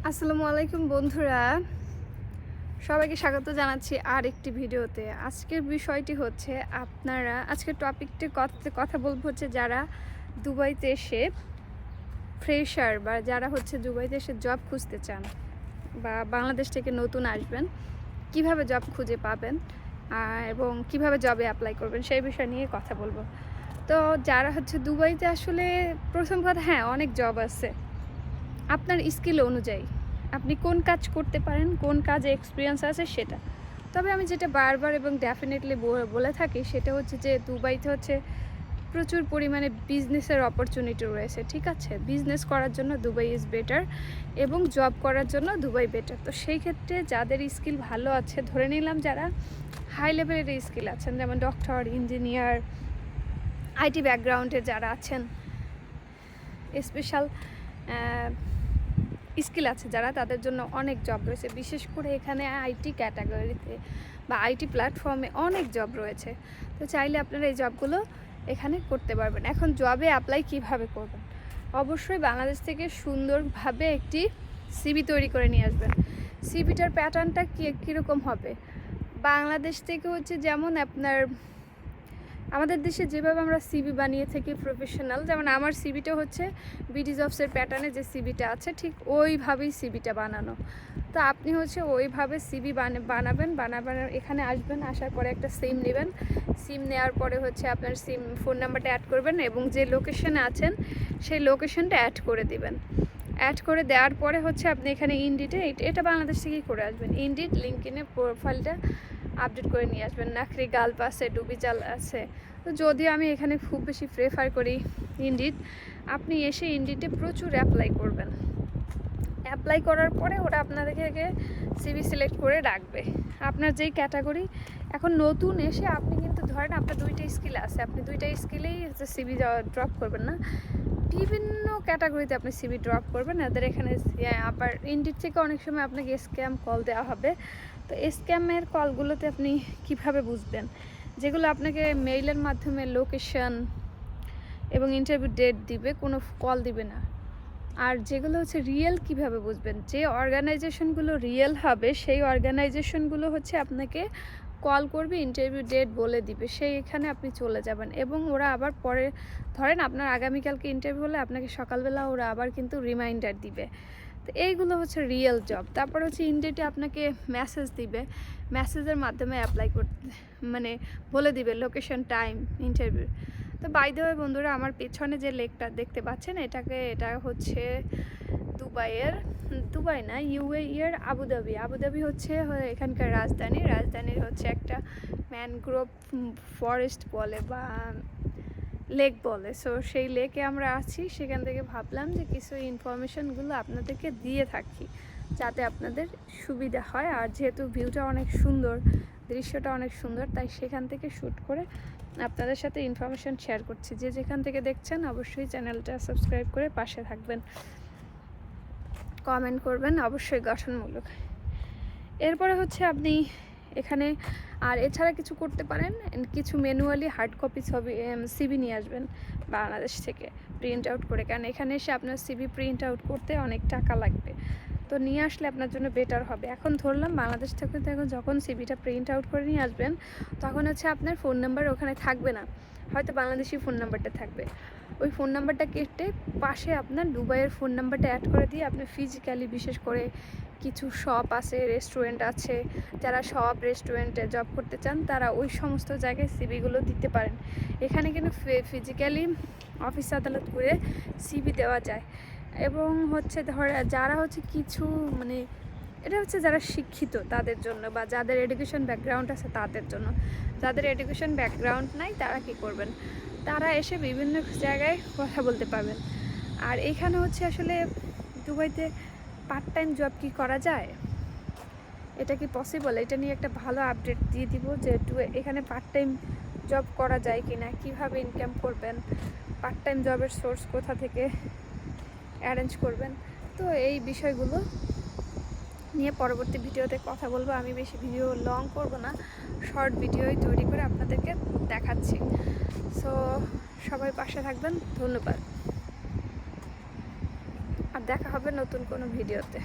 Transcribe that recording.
আসসালামু আলাইকুম বন্ধুরা, সবাইকে স্বাগত জানাচ্ছি আর একটি ভিডিওতে। আজকের বিষয়টি হচ্ছে আজকের টপিকটি কথা বলবো হচ্ছে যারা দুবাইতে এসে ফ্রেশার বা যারা হচ্ছে দুবাইতে এসে জব খুঁজতে চান বা বাংলাদেশ থেকে নতুন আসবেন, কিভাবে জব খুঁজে পাবেন এবং কিভাবে জবে অ্যাপ্লাই করবেন সেই বিষয় নিয়ে কথা বলবো। তো যারা হচ্ছে দুবাইতে আসলে প্রথম কথা, হ্যাঁ অনেক জব আছে আপনার স্কিল অনুযায়ী, আপনি কোন কাজ করতে পারেন, কোন কাজে এক্সপিরিয়েন্স আছে সেটা। তবে আমি যেটা বারবার এবং ডেফিনেটলি বলে থাকি সেটা হচ্ছে যে দুবাইতে হচ্ছে প্রচুর পরিমাণে বিজনেসের অপরচুনিটি রয়েছে, ঠিক আছে। বিজনেস করার জন্য দুবাই ইজ বেটার এবং জব করার জন্য দুবাই বেটার। তো সেই ক্ষেত্রে যাদের স্কিল ভালো আছে, ধরে নিলাম যারা হাই লেভেলের স্কিল আছেন, যেমন ডক্টর, ইঞ্জিনিয়ার, আইটি ব্যাকগ্রাউন্ডে যারা আছেন, স্পেশাল স্কিল আছে যারা, তাদের জন্য অনেক জব রয়েছে। বিশেষ করে এখানে আইটি ক্যাটাগরিতে বা আইটি প্ল্যাটফর্মে অনেক জব রয়েছে। তো চাইলে আপনারা এই জবগুলো এখানে করতে পারবেন। এখন জবে অ্যাপ্লাই কিভাবে করবেন? অবশ্যই বাংলাদেশ থেকে সুন্দরভাবে একটি সিভি তৈরি করে নিয়ে আসবেন। সিভিটার প্যাটার্নটা কীরকম হবে? বাংলাদেশ থেকে হচ্ছে যেমন আমাদের দেশে যেভাবে আমরা সিভি বানিয়ে থাকি প্রফেশনাল, যেমন আমার সিভিটা হচ্ছে বিডি জবসের প্যাটার্নে যে সিভিটা আছে ঠিক ওইভাবেই সিভিটা বানানো। তো আপনি হচ্ছে ওইভাবে সিভি বানাবেন। এখানে আসবেন, আসার পরে একটা সিম নেবেন। সিম নেওয়ার পরে হচ্ছে আপনার ফোন নাম্বারটা অ্যাড করবেন এবং যে লোকেশনে আছেন সেই লোকেশনটা অ্যাড করে দিবেন। অ্যাড করে দেওয়ার পরে হচ্ছে আপনি এখানে ইনডিটে, এটা বাংলাদেশ থেকেই করে আসবেন, ইনডিট লিঙ্কইনে প্রোফাইলটা আপডেট করে নিয়ে আসবেন। নাকরি, গাল্প আছে, ডুবিজাল আছে। তো যদিও আমি এখানে খুব বেশি প্রেফার করি ইনডিট। আপনি এসে ইনডিটে প্রচুর অ্যাপ্লাই করবেন। অ্যাপ্লাই করার পরে ওরা আপনাদেরকে সিভি সিলেক্ট করে রাখবে আপনার যেই ক্যাটাগরি। এখন নতুন এসে আপনি কিন্তু ধরেন আপনার দুইটা স্কিল আছে, আপনি দুইটা স্কিলেই হচ্ছে সিভি ড্রপ করবেন না, বিভিন্ন ক্যাটাগরিতে আপনি সিভি ড্রপ করবেন। এদের এখানে আবার ইনডিট থেকে অনেক সময় আপনাকে স্ক্যাম কল দেওয়া হবে। তো স্ক্যামের কলগুলোতে আপনি কিভাবে বুঝবেন? যেগুলো আপনাকে মেইলের মাধ্যমে লোকেশন এবং ইন্টারভিউ ডেট দিবে, কোনো কল দিবে না। আর যেগুলো হচ্ছে রিয়েল, কিভাবে বুঝবেন? যে অর্গানাইজেশনগুলো রিয়েল হবে সেই অর্গানাইজেশনগুলো হচ্ছে আপনাকে কল করবে, ইন্টারভিউ ডেট বলে দিবে, সেইখানে আপনি চলে যাবেন। এবং ওরা আবার পরে, ধরেন আপনার আগামীকালকে ইন্টারভিউ হলে আপনাকে সকালবেলা ওরা আবার কিন্তু রিমাইন্ডার দিবে। তো এইগুলো হচ্ছে রিয়েল জব। তারপর হচ্ছে ইনডেটে আপনাকে মেসেজ দিবে, মেসেজের মাধ্যমে অ্যাপ্লাই করতে, মানে বলে দিবে লোকেশন, টাইম, ইন্টারভিউ। তো বাই দ্য ওয়ে বন্ধুরা, আমার পেছনে যে লেকটা দেখতে পাচ্ছেন এটা হচ্ছে দুবাই না, ইউএই আবুধাবি হচ্ছে এখানকার রাজধানীর হচ্ছে একটা ম্যানগ্রোভ ফরেস্ট বলে বা লেক বলে। সো সেই লেকে আমরা আছি, সেখান থেকে ভাবলাম যে কিছু ইনফরমেশনগুলো আপনাদেরকে দিয়ে থাকি যাতে আপনাদের সুবিধা হয়। আর যেহেতু ভিউটা অনেক সুন্দর, দৃশ্যটা অনেক সুন্দর, তাই সেখান থেকে শ্যুট করে আপনাদের সাথে ইনফরমেশন শেয়ার করছি। যে যেখান থেকে দেখছেন অবশ্যই চ্যানেলটা সাবস্ক্রাইব করে পাশে থাকবেন, কমেন্ট করবেন অবশ্যই গঠনমূলক। এরপরে হচ্ছে আপনি এখানে আর এছাড়া কিছু করতে পারেন, কিছু ম্যানুয়ালি হার্ড কপি সিভি নিয়ে আসবেন বাংলাদেশ থেকে প্রিন্ট আউট করে, কারণ এখানে এসে আপনার সিভি প্রিন্ট আউট করতে অনেক টাকা লাগবে। তো নিয়ে আসলে আপনার জন্য বেটার হবে। এখন ধরলাম বাংলাদেশ থেকে যখন সিভিটা প্রিন্ট আউট করে নিয়ে আসবেন, তখন হচ্ছে আপনার ফোন নাম্বার ওখানে থাকবে না, হয়তো বাংলাদেশি ফোন নাম্বারটা থাকবে। ওই ফোন নাম্বারটা কেটে পাশে আপনার দুবাইয়ের ফোন নাম্বারটা অ্যাড করে দিয়ে আপনি ফিজিক্যালি, বিশেষ করে কিছু শপ আছে, রেস্টুরেন্ট আছে, যারা শপ রেস্টুরেন্টে জব করতে চান তারা ওই সমস্ত জায়গায় সিভিগুলো দিতে পারেন। এখানে কিন্তু ফিজিক্যালি অফিস আদালত করে সিভি দেওয়া যায়। এবং হচ্ছে যারা হচ্ছে কিছু এটা হচ্ছে যারা শিক্ষিত তাদের জন্য, বা যাদের এডুকেশন ব্যাকগ্রাউন্ড আছে তাদের জন্য। যাদের এডুকেশন ব্যাকগ্রাউন্ড নাই তারা কি করবেন? তারা এসে বিভিন্ন জায়গায় কথা বলতে পারবেন। আর এখানে হচ্ছে আসলে দুবাইতে পার্ট টাইম জব কি করা যায়, এটা কি পসিবল? এটা নিয়ে একটা ভালো আপডেট দিয়ে দিব যে এখানে পার্ট টাইম জব করা যায় কি না, কীভাবে ইনকাম করবেন, পার্ট টাইম জবের সোর্স কোথা থেকে অ্যারেঞ্জ করবেন। তো এই বিষয়গুলো নিয়ে পরবর্তী ভিডিওতে কথা বলবো। আমি বেশি ভিডিও লং করব না, শর্ট ভিডিওই তৈরি করে আপনাদেরকে দেখাচ্ছি। সো সবাই পাশে থাকবেন, ধন্যবাদ। আর দেখা হবে নতুন কোনো ভিডিওতে।